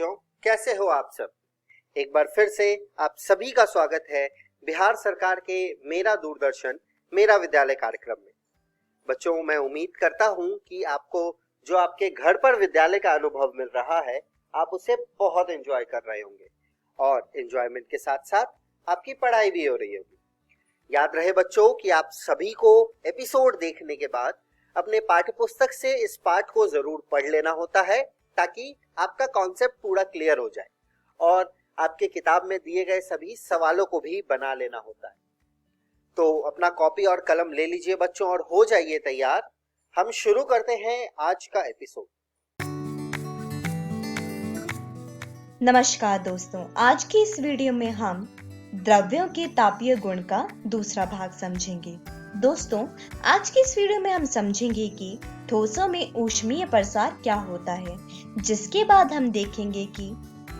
बच्चों, कैसे हो आप सब। एक बार फिर से आप सभी का स्वागत है बिहार सरकार के मेरा दूरदर्शन मेरा विद्यालय कार्यक्रम में। बच्चों, मैं उम्मीद करता हूं कि आपको जो आपके घर पर विद्यालय का अनुभव मिल रहा है, आप उसे बहुत एंजॉय कर रहे होंगे और एंजॉयमेंट के साथ साथ आपकी पढ़ाई भी हो रही होगी। याद रहे बच्चों कि आप सभी को एपिसोड देखने के बाद अपने पाठ्य पुस्तक से इस पाठ को जरूर पढ़ लेना होता है, ताकि आपका कॉन्सेप्ट पूरा क्लियर हो जाए और आपके किताब में दिए गए सभी सवालों को भी बना लेना होता है। तो अपना कॉपी और कलम ले लीजिए बच्चों और हो जाइए तैयार। हम शुरू करते हैं आज का एपिसोड। नमस्कार दोस्तों, आज की इस वीडियो में हम द्रव्यों के तापीय गुण का दूसरा भाग समझेंगे। दोस्तों, आज की इस वीडियो में हम समझेंगे कि ठोसों में ऊष्मीय प्रसार क्या होता है, जिसके बाद हम देखेंगे कि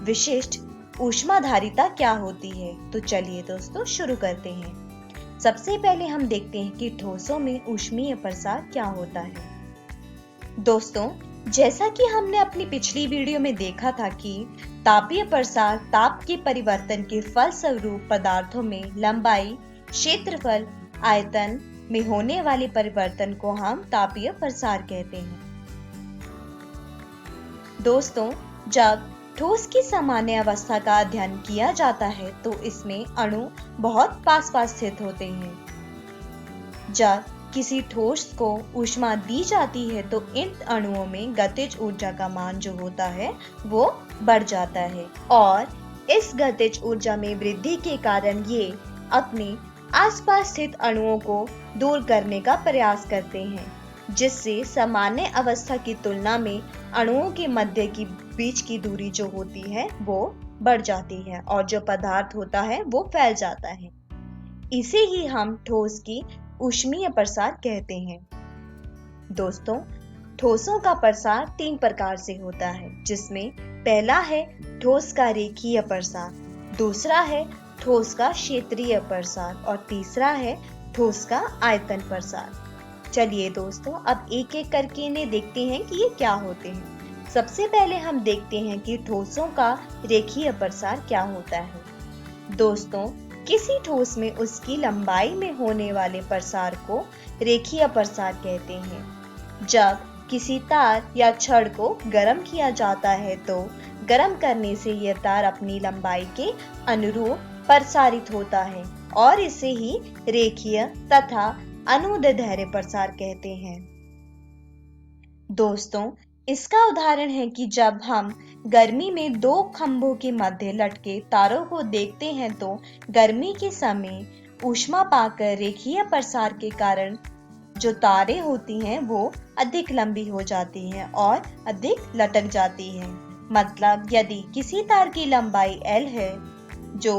विशिष्ट ऊष्माधारिता क्या होती है। तो चलिए दोस्तों शुरू करते हैं। सबसे पहले हम देखते हैं कि ठोसों में ऊष्मीय प्रसार क्या होता है। दोस्तों, जैसा कि हमने अपनी पिछली वीडियो में देखा था कि तापीय प्रसार ताप के परिवर्तन के फलस्वरूप पदार्थों में लंबाई, क्षेत्रफल, आयतन में होने वाले परिवर्तन को हम तापीय प्रसार कहते हैं। दोस्तों, जब ठोस की सामान्य अवस्था का अध्ययन किया जाता है तो इसमें अणु बहुत पास पास स्थित होते हैं। जब किसी ठोस को ऊष्मा दी जाती है तो इन अणुओं में गतिज ऊर्जा का मान जो होता है वो बढ़ जाता है और इस गतिज ऊर्जा में वृद्धि के कारण ये अपने आसपास स्थित अणुओं को दूर करने का प्रयास करते हैं, जिससे सामान्य अवस्था की तुलना में अणुओं के मध्य की बीच की दूरी जो होती है वो बढ़ जाती है और जो पदार्थ होता है वो फैल जाता है। इसे ही हम ठोस की ऊष्मीय प्रसार कहते हैं। दोस्तों, ठोसों का प्रसार 3 प्रकार से होता है, जिसमें पहला है ठोस का रेखीय प्रसार, दूसरा है ठोस का क्षेत्रीय प्रसार और तीसरा है ठोस का आयतन प्रसार। चलिए दोस्तों, अब एक एक करके इन्हें देखते हैं कि ये क्या होते हैं। सबसे पहले हम देखते हैं कि ठोसों का रेखीय प्रसार क्या होता है। दोस्तों, किसी ठोस में उसकी लंबाई में होने वाले प्रसार को रेखीय प्रसार कहते हैं। जब किसी तार या छड़ को गर्म किया जाता है तो गर्म करने से यह तार अपनी लंबाई के अनुरूप प्रसारित होता है और इसे ही रेखीय तथा अनुदैर्ध्य प्रसार कहते हैं। दोस्तों, इसका उदाहरण है कि जब हम गर्मी में 2 खंभों के मध्य लटके तारों को देखते हैं तो गर्मी के समय ऊष्मा पाकर रेखीय प्रसार के कारण जो तारें होती हैं वो अधिक लंबी हो जाती हैं और अधिक लटक जाती हैं। मतलब यदि किसी तार की लंबाई L है जो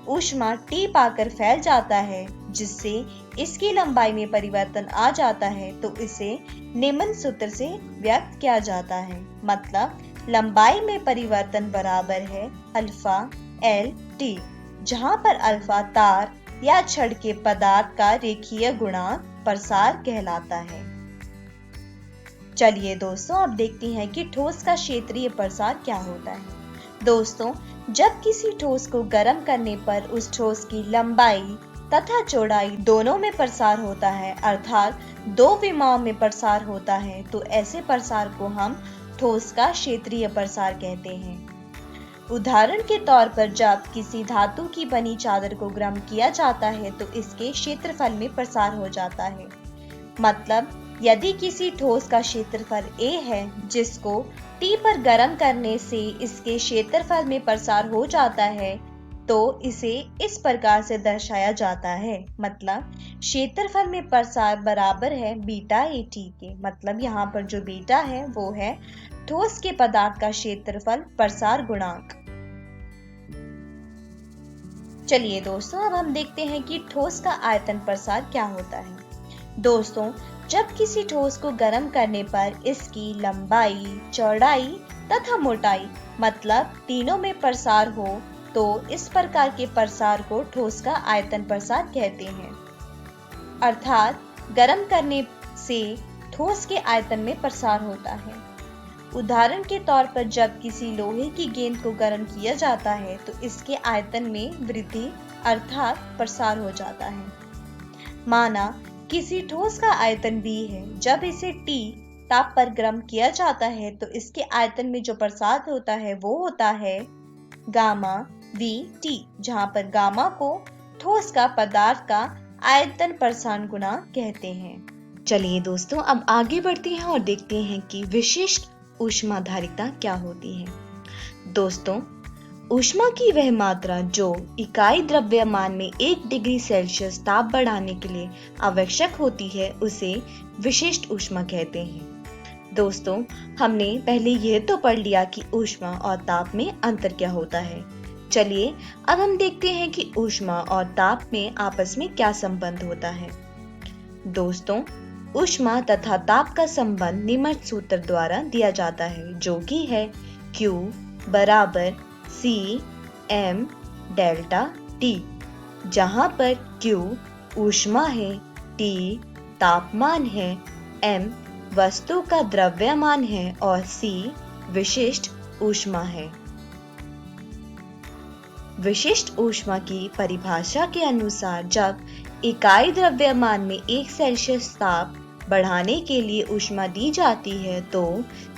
ऊष्मा T पाकर फैल जाता है, जिससे इसकी लंबाई में परिवर्तन आ जाता है, तो इसे निम्न सूत्र से व्यक्त किया जाता है। मतलब लंबाई में परिवर्तन बराबर है अल्फा L T, जहां पर अल्फा तार या छड़ के पदार्थ का रेखीय गुणांक प्रसार कहलाता है। चलिए दोस्तों, अब देखते हैं कि ठोस का क्षेत्रीय प्रसार क्या होता है। दोस्तों, जब किसी ठोस को गर्म करने पर उस ठोस की लंबाई तथा चौड़ाई दोनों में प्रसार होता है, अर्थात 2 विमाओं में प्रसार होता है, तो ऐसे प्रसार को हम ठोस का क्षेत्रीय प्रसार कहते हैं। उदाहरण के तौर पर जब किसी धातु की बनी चादर को गर्म किया जाता है तो इसके क्षेत्रफल में प्रसार हो जाता है। मतलब यदि किसी ठोस का क्षेत्रफल A है जिसको T पर गर्म करने से इसके क्षेत्रफल में प्रसार हो जाता है, तो इसे इस प्रकार से दर्शाया जाता है। मतलब क्षेत्रफल में प्रसार बराबर है बीटा AT के। मतलब यहाँ पर जो बीटा है वो है ठोस के पदार्थ का क्षेत्रफल प्रसार गुणांक। चलिए दोस्तों, अब हम देखते हैं कि ठोस का आयतन प्रसार क्या होता है। दोस्तों, जब किसी ठोस को गर्म करने पर इसकी लंबाई, चौड़ाई तथा मोटाई मतलब तीनों में प्रसार हो तो इस प्रकार के प्रसार को ठोस का आयतन प्रसार कहते हैं। अर्थात गर्म करने से ठोस के आयतन में प्रसार होता है। उदाहरण के तौर पर जब किसी लोहे की गेंद को गर्म किया जाता है तो इसके आयतन में वृद्धि अर्थात प्रसार हो जाता है। माना किसी ठोस का आयतन V है, जब इसे T ताप पर गर्म किया जाता है तो इसके आयतन में जो प्रसार होता है वो होता है गामा VT, जहां पर गामा को ठोस का पदार्थ का आयतन प्रसारण गुणा कहते हैं। चलिए दोस्तों, अब आगे बढ़ते हैं और देखते हैं कि विशिष्ट ऊष्माधारिता क्या होती है। दोस्तों, ऊष्मा की वह मात्रा जो इकाई द्रव्यमान में 1 डिग्री सेल्सियस ताप बढ़ाने के लिए आवश्यक होती है उसे विशिष्ट ऊष्मा कहते हैं। दोस्तों, हमने पहले यह तो पढ़ लिया कि ऊष्मा और ताप में अंतर क्या होता है। चलिए अब हम देखते हैं कि ऊष्मा और ताप में आपस में क्या संबंध होता है। दोस्तों, ऊष्मा तथा ताप का संबंध निम्न सूत्र द्वारा दिया जाता है, जो कि है Q बराबर C m डेल्टा T, जहां पर Q ऊष्मा है, T तापमान है, m वस्तु का द्रव्यमान है और C विशिष्ट ऊष्मा है। विशिष्ट ऊष्मा की परिभाषा के अनुसार जब इकाई द्रव्यमान में 1 सेल्सियस ताप बढ़ाने के लिए ऊष्मा दी जाती है तो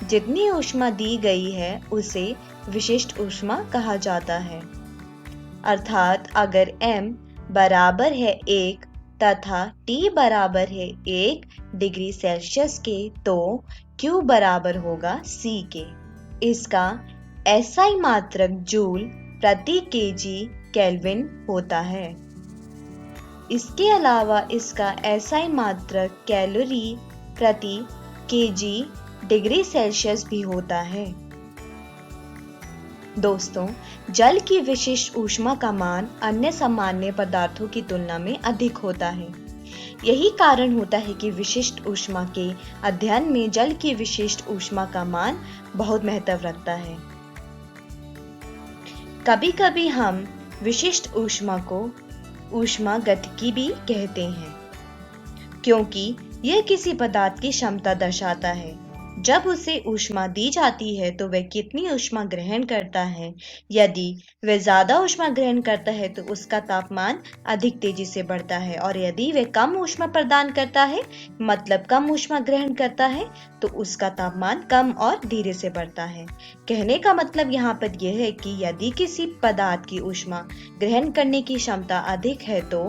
जितनी ऊष्मा दी गई है उसे विशिष्ट ऊष्मा कहा जाता है। अर्थात अगर m बराबर है 1 तथा T बराबर है 1 डिग्री सेल्सियस के तो Q बराबर होगा C के। इसका SI मात्रक जूल प्रति केजी केल्विन होता है। इसके अलावा इसका SI मात्रक कैलोरी प्रति केजी डिग्री सेल्सियस भी होता है। दोस्तों, जल की विशिष्ट ऊष्मा का मान अन्य सामान्य पदार्थों की तुलना में अधिक होता है। यही कारण होता है कि विशिष्ट ऊष्मा के अध्ययन में जल की विशिष्ट ऊष्मा का मान बहुत महत्व रखता है। कभी-कभी हम विशिष्ट ऊष्मा को ऊष्मागतिकी भी कहते हैं, क्योंकि यह किसी पदार्थ की क्षमता दर्शाता है। जब उसे ऊष्मा दी जाती है तो वह कितनी ऊष्मा ग्रहण करता है। यदि वह ज्यादा ऊष्मा ग्रहण करता है तो उसका तापमान अधिक तेजी से बढ़ता है, और यदि वह कम ऊष्मा प्रदान करता है, मतलब कम ऊष्मा ग्रहण करता है, तो उसका तापमान कम और धीरे से बढ़ता है। कहने का मतलब यहाँ पर यह है कि यदि किसी पदार्थ की ऊष्मा ग्रहण करने की क्षमता अधिक है तो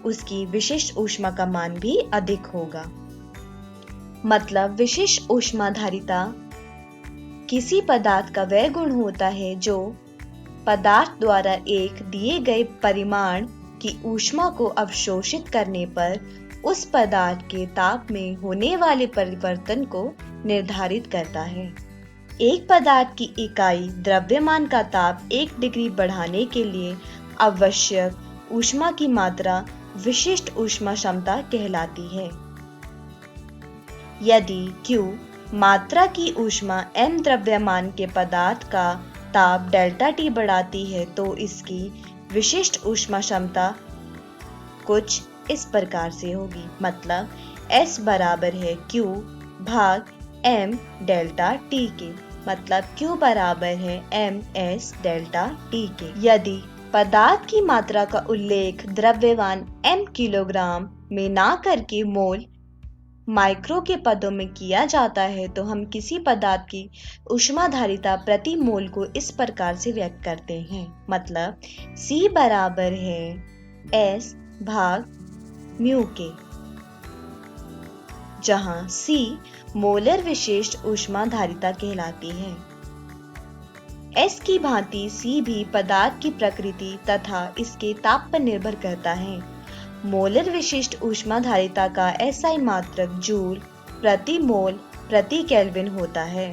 उसकी विशिष्ट ऊष्मा का मान भी अधिक होगा। मतलब विशिष्ट ऊष्माधारिता किसी पदार्थ का वह गुण होता है जो पदार्थ द्वारा एक दिए गए परिमाण की ऊष्मा को अवशोषित करने पर उस पदार्थ के ताप में होने वाले परिवर्तन को निर्धारित करता है। एक पदार्थ की इकाई द्रव्यमान का ताप 1 डिग्री बढ़ाने के लिए आवश्यक ऊष्मा की मात्रा विशिष्ट ऊष्मा क्षमता कहलाती है। यदि Q मात्रा की ऊष्मा m द्रव्यमान के पदार्थ का ताप डेल्टा T बढ़ाती है तो इसकी विशिष्ट ऊष्मा क्षमता कुछ इस प्रकार से होगी। मतलब S बराबर है Q भाग m डेल्टा T के। मतलब Q बराबर है ms डेल्टा T के। यदि पदार्थ की मात्रा का उल्लेख द्रव्यमान m किलोग्राम में ना करके मोल माइक्रो के पदों में किया जाता है तो हम किसी पदार्थ की ऊष्माधारिता प्रति मोल को इस प्रकार से व्यक्त करते हैं। मतलब C बराबर है S भाग म्यू के, जहां C मोलर विशिष्ट ऊष्माधारिता कहलाती है। S की भांति C भी पदार्थ की प्रकृति तथा इसके ताप पर निर्भर करता है। मोलर विशिष्ट ऊष्माधारिता का SI मात्रक जूल प्रति मोल प्रति केल्विन होता है।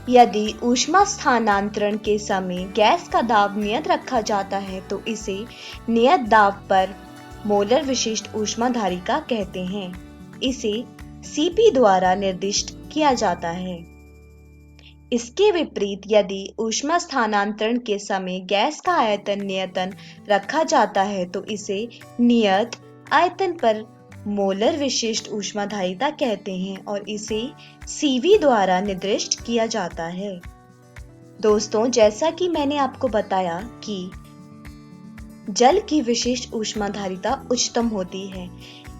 यदि ऊष्मा स्थानांतरण के समय गैस का दाब नियत रखा जाता है तो इसे नियत दाब पर मोलर विशिष्ट ऊष्माधारिता कहते हैं। इसे Cp द्वारा निर्दिष्ट किया जाता है। इसके विपरीत यदि ऊष्मा स्थानांतरण के समय गैस का आयतन नियतन रखा जाता है तो इसे नियत आयतन पर मोलर विशिष्ट ऊष्माधारिता कहते हैं और इसे सीवी द्वारा निर्दिष्ट किया जाता है। दोस्तों, जैसा कि मैंने आपको बताया कि जल की विशिष्ट ऊष्माधारिता उच्चतम होती है,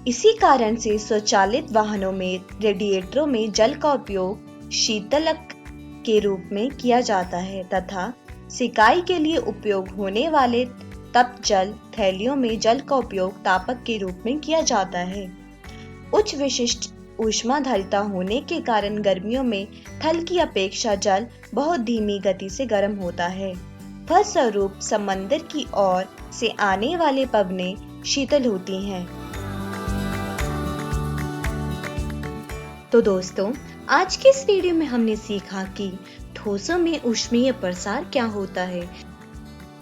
इसी कारण से स्वचालित वाहनों में रेडिएटरों में जल का उपयोग शीतलक के रूप में किया जाता है तथा सिकाई के लिए उपयोग होने वाले तप्त जल थैलियों में जल का उपयोग तापक के रूप में किया जाता है। उच्च विशिष्ट ऊष्माधारिता होने के कारण गर्मियों में थल की अपेक्षा जल बहुत धीमी गति से गर्म होता है। फलस्वरूप समंदर की ओर से आने वाले पवनें शीतल होती हैं। तो दोस्तों, आज के इस वीडियो में हमने सीखा कि ठोसों में ऊष्मीय प्रसार क्या होता है,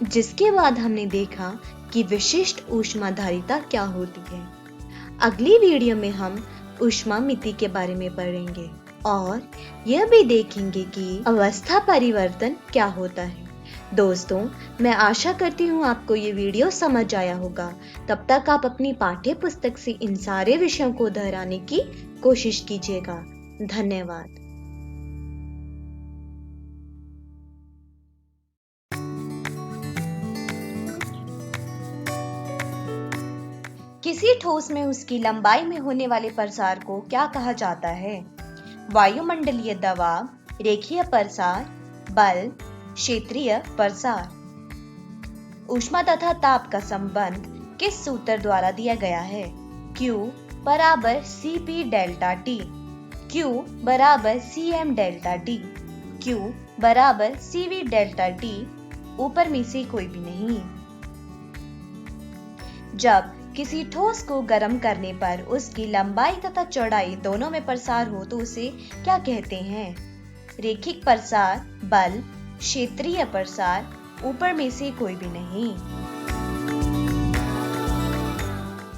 जिसके बाद हमने देखा कि विशिष्ट ऊष्माधारिता क्या होती है। अगली वीडियो में हम ऊष्मामिति के बारे में पढ़ेंगे और यह भी देखेंगे कि अवस्था परिवर्तन क्या होता है। दोस्तों, मैं आशा करती हूँ आपको ये वीडियो समझ आया होगा। तब तक आप अपनी पाठ्य पुस्तक से इन सारे विषयों को दोहराने की कोशिश कीजिएगा। धन्यवाद। किसी ठोस में उसकी लंबाई में होने वाले प्रसार को क्या कहा जाता है? वायुमंडलीय दबाव, रेखीय प्रसार, बल, क्षेत्रीय प्रसार। ऊष्मा तथा ताप का संबंध किस सूत्र द्वारा दिया गया है? Q बराबर Cp डेल्टा T, Q बराबर Cm डेल्टा T, Q बराबर Cv डेल्टा T, ऊपर में से कोई भी नहीं। जब किसी ठोस को गर्म करने पर उसकी लंबाई तथा चौड़ाई दोनों में प्रसार हो तो उसे क्या कहते हैं? रेखिक प्रसार, बल, क्षेत्रीय प्रसार, ऊपर में से कोई भी नहीं।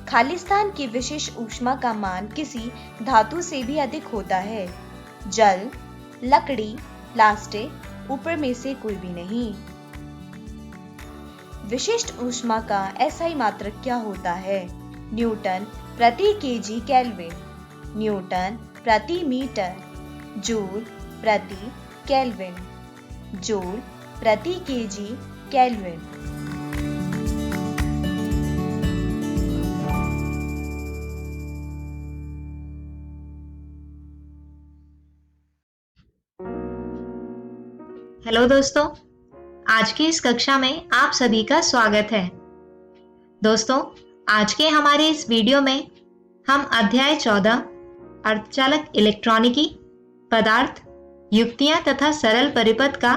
खाली स्थान की विशिष्ट ऊष्मा का मान किसी धातु से भी अधिक होता है। जल, लकड़ी, प्लास्टिक, ऊपर में से कोई भी नहीं। विशिष्ट ऊष्मा का एसआई मात्रक क्या होता है? न्यूटन प्रति केजी केल्विन, न्यूटन प्रति मीटर, जूल प्रति केल्विन, जूल प्रति केजी केल्विन। हेलो दोस्तों, आज की इस कक्षा में आप सभी का स्वागत है। दोस्तों, आज के हमारे इस वीडियो में हम अध्याय 14 अर्धचालक इलेक्ट्रॉनिकी, पदार्थ, युक्तियां तथा सरल परिपथ का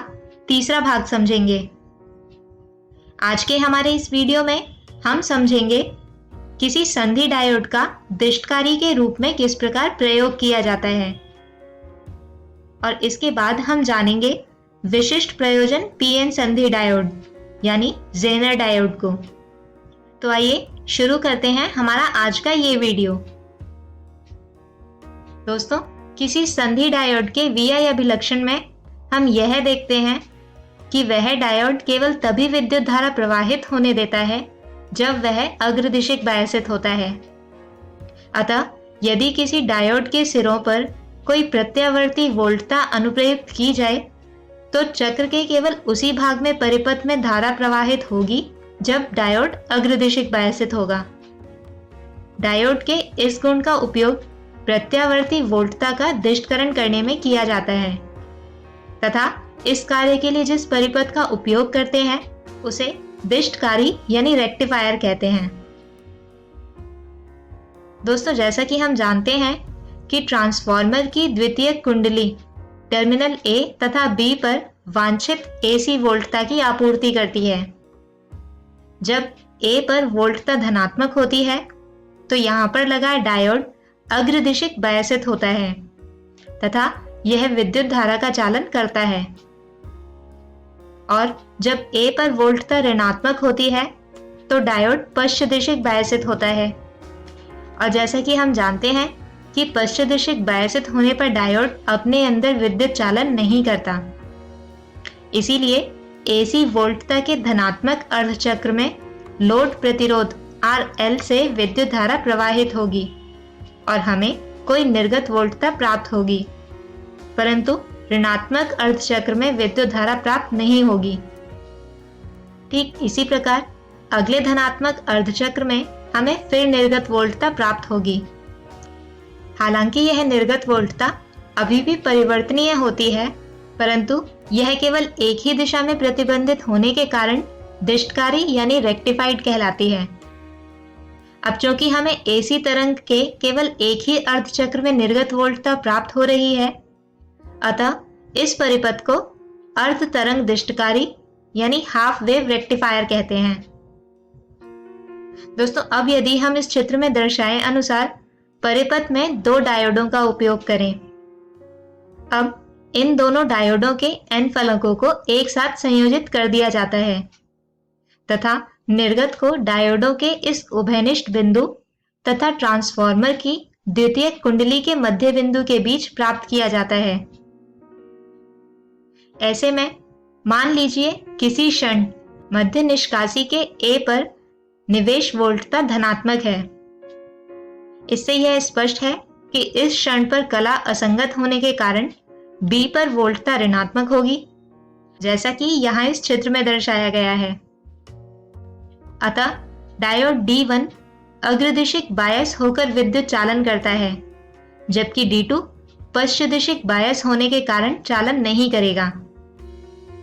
तीसरा भाग समझेंगे। आज के हमारे इस वीडियो में हम समझेंगे किसी संधि डायोड का दिष्टकारी के रूप में किस प्रकार प्रयोग किया जाता है और इसके बाद हम जानेंगे विशिष्ट प्रयोजन पीएन संधि डायोड यानी ज़ेनर डायोड को। तो आइए शुरू करते हैं हमारा आज का ये वीडियो। दोस्तों, किसी संधि डायोड के VI अभिलक्षण में हम यह देखते हैं कि वह डायोड केवल तभी विद्युत धारा प्रवाहित होने देता है जब वह अग्रदिशिक बायसित होता है। अतः यदि किसी डायोड के सिरों पर कोई प्रत्यावर्ती वोल्टता अनुप्रयुक्त की जाए तो चक्र के केवल उसी भाग में परिपथ में धारा प्रवाहित होगी जब डायोड अग्रदिशिक बायसित होगा। डायोड के इस गुण का उपयोग प्रत्यावर्ती वोल्टता का दिष्टकरण करने में किया जाता है तथा इस कार्य के लिए जिस परिपथ का उपयोग करते हैं उसे दिष्टकारी यानी रेक्टिफायर कहते हैं। दोस्तों, जैसा कि हम जानते हैं कि ट्रांसफार्मर की द्वितीयक कुंडली टर्मिनल A तथा B पर वांछित AC वोल्टता की आपूर्ति करती है। जब A पर वोल्टता धनात्मक होती है तो यहाँ पर लगा डायोड अग्रदिशिक बायसित होता है तथा यह विद्युत धारा का चालन करता है। और जब A पर वोल्टता ऋणात्मक होती है तो डायोड पश्चदिशिक बायसित होता है। और जैसा कि हम जानते हैं कि पश्चदिशिक बायसित होने पर डायोड अपने अंदर विद्युत चालन नहीं करता, इसीलिए AC वोल्टता के धनात्मक अर्धचक्र में लोड प्रतिरोध RL से विद्युत धारा प्रवाहित होगी और हमें कोई निर्गत वोल्टता प्राप्त होगी, परंतु ऋणात्मक अर्धचक्र में विद्युत धारा प्राप्त नहीं होगी। ठीक इसी प्रकार अगले धनात्मक अर्धचक्र में हमें फिर निर्गत वोल्टता प्राप्त होगी। हालांकि यह निर्गत वोल्टता अभी भी परिवर्तनीय होती है, परंतु यह केवल एक ही दिशा में प्रतिबंधित होने के कारण दिष्टकारी यानी रेक्टिफाइड कहलाती है। अब चूंकि हमें AC तरंग के केवल एक ही अर्धचक्र में निर्गत वोल्टता प्राप्त हो रही है, अतः इस परिपथ को अर्ध तरंग दिष्टकारी यानी हाफ वेव रेक्टिफायर कहते हैं। दोस्तों, अब यदि हम इस चित्र में दर्शाए अनुसार परिपथ में 2 डायोडों का उपयोग करें, अब इन दोनों डायोडों के N फलकों को एक साथ संयोजित कर दिया जाता है तथा निर्गत को डायोडों के इस उभयनिष्ठ बिंदु तथा ट्रांसफॉर्मर की द्वितीयक कुंडली के मध्य बिंदु के बीच प्राप्त किया जाता है। ऐसे में मान लीजिए किसी क्षण मध्य निष्कासी के A पर निवेश वोल्टता धनात्मक है। इससे यह स्पष्ट है कि इस क्षण पर कला असंगत होने के कारण B पर वोल्टता ऋणात्मक होगी, जैसा कि यहाँ इस चित्र में दर्शाया गया है। अतः डायोड D1 अग्रदिशिक बायस होकर विद्युत चालन करता है, जबकि D2 पश्चदिशिक बायस होने के कारण चालन नहीं करेगा।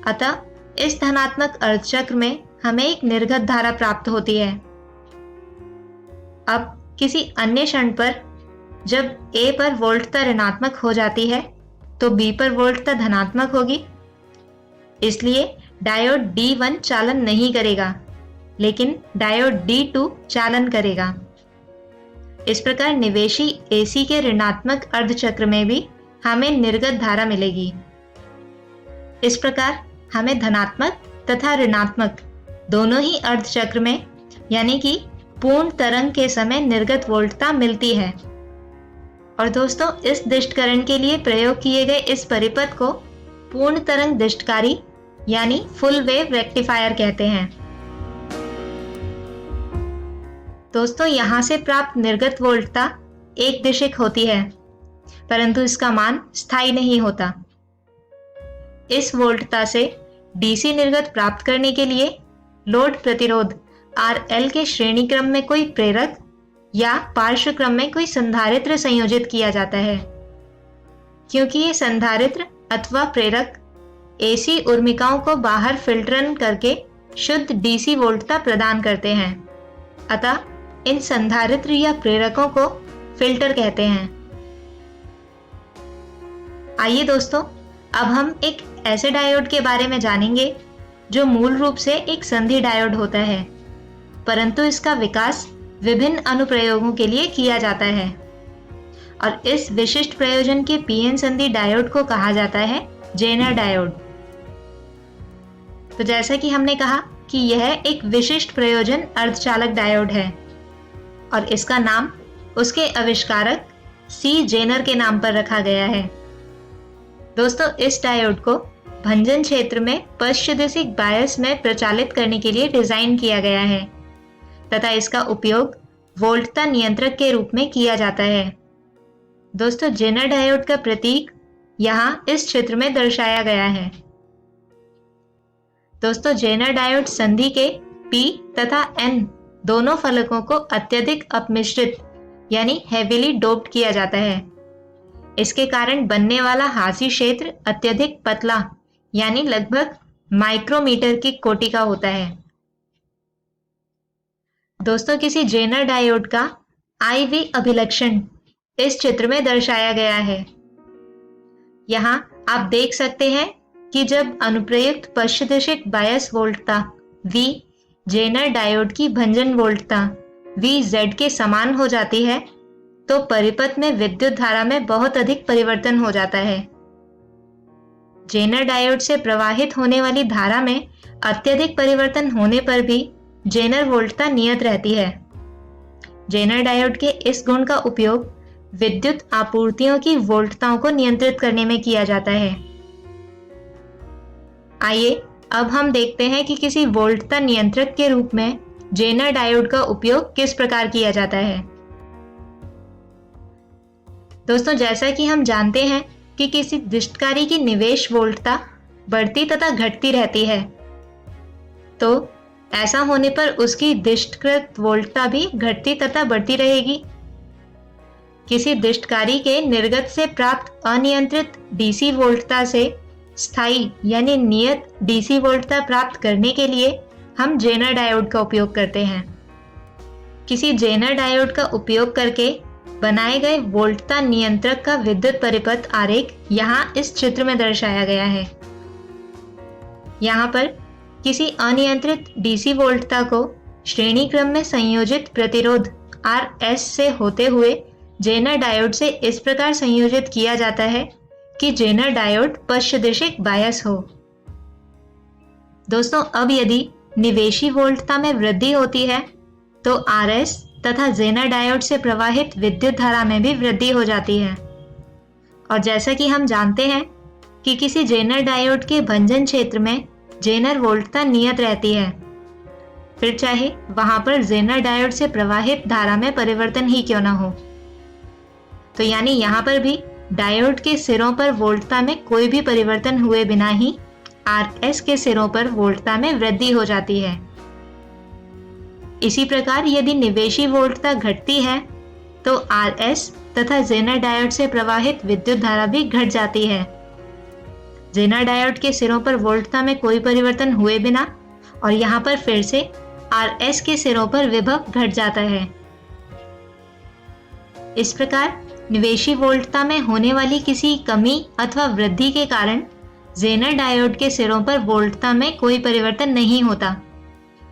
अतः इस धनात्मक अर्धचक्र में हमें एक निर्गत धारा प्राप्त होती है। अब किसी अन्य क्षण पर जब A पर वोल्टता ऋणात्मक हो जाती है तो B पर वोल्टता धनात्मक होगी। इसलिए डायोड D1 चालन नहीं करेगा, लेकिन डायोड D2 चालन करेगा। इस प्रकार निवेशी AC के ऋणात्मक अर्धचक्र में भी हमें निर्गत धारा मिलेगी। इस प्रकार हमें धनात्मक तथा ऋणात्मक दोनों ही अर्धचक्र में यानी कि पूर्ण तरंग के समय निर्गत वोल्टता मिलती है। और दोस्तों, इस दिष्टकरण के लिए प्रयोग किए गए इस परिपथ को पूर्ण तरंग दिष्टकारी यानी फुल वेव रेक्टिफायर कहते हैं। दोस्तों, यहाँ से प्राप्त निर्गत वोल्टता एक दिशिक होती है, परंतु इसका मान स्थायी नहीं होता। इस वोल्टता से DC निर्गत प्राप्त करने के लिए लोड प्रतिरोध RL के श्रेणी क्रम में कोई प्रेरक या पार्श्व क्रम में कोई संधारित्र संयोजित किया जाता है। क्योंकि ये संधारित्र अथवा प्रेरक AC उर्मिकाओं को बाहर फिल्टरन करके शुद्ध DC वोल्टता प्रदान करते हैं, अतः इन संधारित्र या प्रेरकों को फिल्टर कहते हैं। आइए दोस्तों, अब हम एक ऐसे डायोड के बारे में जानेंगे जो मूल रूप से एक संधि डायोड होता है, परंतु इसका विकास विभिन्न अनुप्रयोगों के लिए किया जाता है और इस विशिष्ट प्रयोजन के PN संधि डायोड को कहा जाता है जेनर डायोड। तो जैसा कि हमने कहा कि यह एक विशिष्ट प्रयोजन अर्धचालक डायोड है और इसका नाम उसके आविष्कारक C. जेनर के नाम पर रखा गया है। दोस्तों, इस डायोड को भंजन क्षेत्र में पश्चदिशिक बायस में प्रचालित करने के लिए डिजाइन किया गया है तथा इसका उपयोग वोल्टता नियंत्रक के रूप में किया जाता है। दोस्तों, जेनर डायोड का प्रतीक यहाँ इस चित्र में दर्शाया गया है। दोस्तों, जेनर डायोड संधि के P तथा N दोनों फलकों को अत्यधिक अपमिश्रित यानी हेवीली डोप्ड किया जाता है। इसके कारण बनने वाला हासी क्षेत्र अत्यधिक पतला यानी लगभग माइक्रोमीटर की कोटि का होता है। दोस्तों, किसी जेनर डायोड का IV अभिलक्षण इस चित्र में दर्शाया गया है। यहाँ आप देख सकते हैं कि जब अनुप्रयुक्त पश्चदिशिक बायस वोल्टता V जेनर डायोड की भंजन वोल्टता VZ के समान हो जाती है तो परिपथ में विद्युत धारा में बहुत अधिक परिवर्तन हो जाता है। जेनर डायोड से प्रवाहित होने वाली धारा में अत्यधिक परिवर्तन होने पर भी जेनर वोल्टता नियत रहती है। जेनर डायोड के इस गुण का उपयोग विद्युत आपूर्तियों की वोल्टताओं को नियंत्रित करने में किया जाता है। आइए अब हम देखते हैं कि किसी वोल्टता नियंत्रक के रूप में जेनर डायोड का उपयोग किस प्रकार किया जाता है। दोस्तों, जैसा कि हम जानते हैं कि किसी डिस्टकारी की निवेश वोल्टता बढ़ती तथा घटती रहती है, तो ऐसा होने पर उसकी डिस्टकृत वोल्टता भी घटती तथा बढ़ती रहेगी। किसी डिस्टकारी के निर्गत से प्राप्त अनियंत्रित डीसी वोल्टता से स्थायी यानी नियत डीसी वोल्टता प्राप्त करने के लिए हम जेनर डायोड का उपयोग करते हैं। किसी जेनर डायोड का उपयोग करके बनाए गए वोल्टता नियंत्रक का विद्युत परिपथ आरेख यहाँ इस चित्र में दर्शाया गया है। यहाँ पर किसी अनियंत्रित डीसी वोल्टता को श्रेणी क्रम में संयोजित प्रतिरोध RS से होते हुए जेनर डायोड से इस प्रकार संयोजित किया जाता है कि जेनर डायोड पश्चदिशिक बायस हो। दोस्तों, अब यदि निवेशी वोल्टता में वृद्धि होती है तो RS तथा जेनर डायोड से प्रवाहित विद्युत धारा में भी वृद्धि हो जाती है। और जैसा कि हम जानते हैं कि किसी जेनर डायोड के भंजन क्षेत्र में जेनर वोल्टता नियत रहती है, फिर चाहे वहां पर जेनर डायोड से प्रवाहित धारा में परिवर्तन ही क्यों ना हो। तो यानी यहाँ पर भी डायोड के सिरों पर वोल्टता में कोई भी परिवर्तन हुए बिना ही RS के सिरों पर वोल्टता में वृद्धि हो जाती है। इसी प्रकार यदि निवेशी वोल्टता घटती है तो RS तथा जेनर डायोड से प्रवाहित विद्युत धारा भी घट जाती है। जेनर डायोड के सिरों पर वोल्टता में कोई परिवर्तन हुए बिना और यहाँ पर फिर से RS के सिरों पर विभव घट जाता है। इस प्रकार निवेशी वोल्टता में होने वाली किसी कमी अथवा वृद्धि के कारण जेनर डायोड के सिरों पर वोल्टता में कोई परिवर्तन नहीं होता,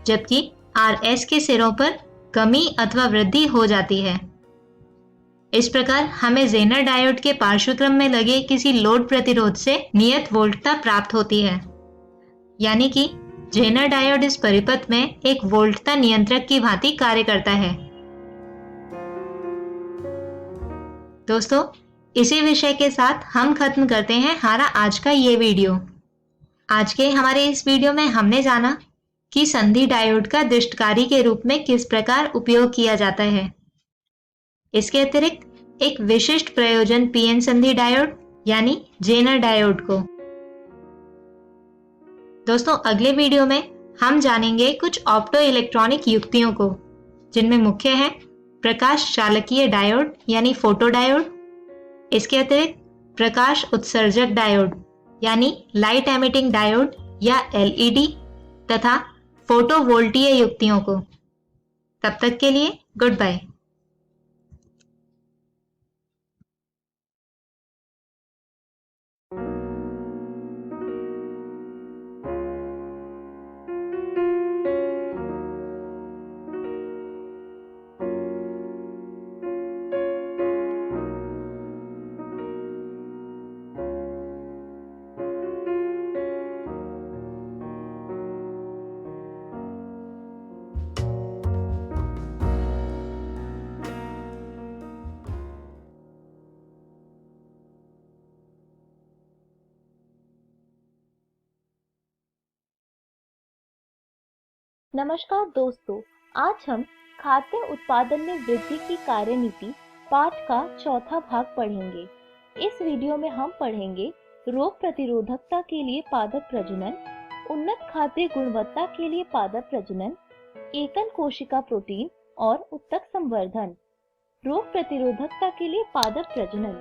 जबकि RS के सिरों पर कमी अथवा वृद्धि हो जाती है। इस प्रकार हमें जेनर डायोड के पार्श्वक्रम में लगे किसी लोड प्रतिरोध से नियत वोल्टता प्राप्त होती है, यानी कि जेनर डायोड इस परिपथ में एक वोल्टता नियंत्रक की भांति कार्य करता है। दोस्तों, इसी विषय के साथ हम खत्म करते हैं हमारा आज का ये वीडियो। आज के हमारे इस वीडियो में हमने जाना कि संधि डायोड का दृष्टकारी के रूप में किस प्रकार उपयोग किया जाता है। इसके अतिरिक्त एक विशिष्ट प्रयोजन पीएन संधि डायोड यानी जेनर डायोड को। दोस्तों, अगले वीडियो में हम जानेंगे कुछ ऑप्टो इलेक्ट्रॉनिक युक्तियों को, जिनमें मुख्य है प्रकाश चालकीय डायोड यानी फोटो डायोड, इसके अतिरिक्त प्रकाश उत्सर्जक डायोड यानी लाइट एमिटिंग डायोड या LED तथा फोटोवोल्टीय युक्तियों को। तब तक के लिए गुड बाय। नमस्कार दोस्तों, आज हम खाद्य उत्पादन में वृद्धि की कार्यनीति पाठ का चौथा भाग पढ़ेंगे। इस वीडियो में हम पढ़ेंगे रोग प्रतिरोधकता के लिए पादप प्रजनन, उन्नत खाद्य गुणवत्ता के लिए पादप प्रजनन, एकल कोशिका प्रोटीन और उत्तक संवर्धन। रोग प्रतिरोधकता के लिए पादप प्रजनन।